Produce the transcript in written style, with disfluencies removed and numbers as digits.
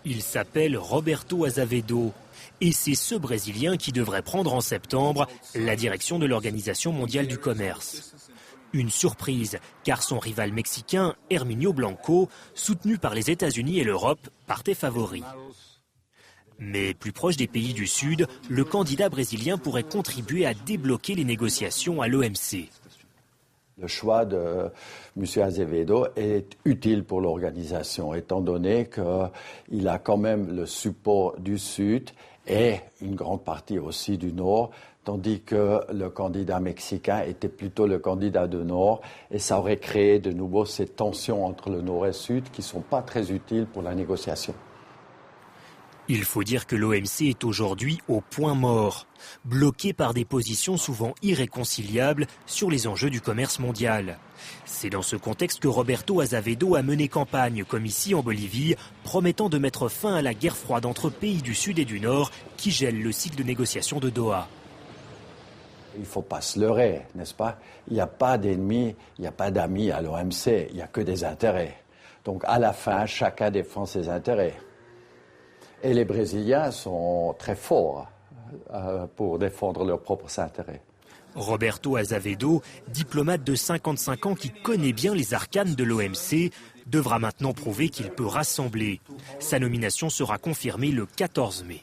Il s'appelle Roberto Azevedo et c'est ce Brésilien qui devrait prendre en septembre la direction de l'Organisation mondiale du commerce. Une surprise, car son rival mexicain, Herminio Blanco, soutenu par les États-Unis et l'Europe, partait favori. Mais plus proche des pays du Sud, le candidat brésilien pourrait contribuer à débloquer les négociations à l'OMC. Le choix de M. Azevedo est utile pour l'organisation, étant donné qu'il a quand même le support du Sud et une grande partie aussi du Nord, tandis que le candidat mexicain était plutôt le candidat du Nord, et ça aurait créé de nouveau ces tensions entre le Nord et le Sud qui ne sont pas très utiles pour la négociation. Il faut dire que l'OMC est aujourd'hui au point mort, bloqué par des positions souvent irréconciliables sur les enjeux du commerce mondial. C'est dans ce contexte que Roberto Azevedo a mené campagne, comme ici en Bolivie, promettant de mettre fin à la guerre froide entre pays du Sud et du Nord qui gèle le cycle de négociation de Doha. Il ne faut pas se leurrer, n'est-ce pas? Il n'y a pas d'ennemis, il n'y a pas d'amis à l'OMC, il n'y a que des intérêts. Donc à la fin, chacun défend ses intérêts. Et les Brésiliens sont très forts pour défendre leurs propres intérêts. Roberto Azevedo, diplomate de 55 ans qui connaît bien les arcanes de l'OMC, devra maintenant prouver qu'il peut rassembler. Sa nomination sera confirmée le 14 mai.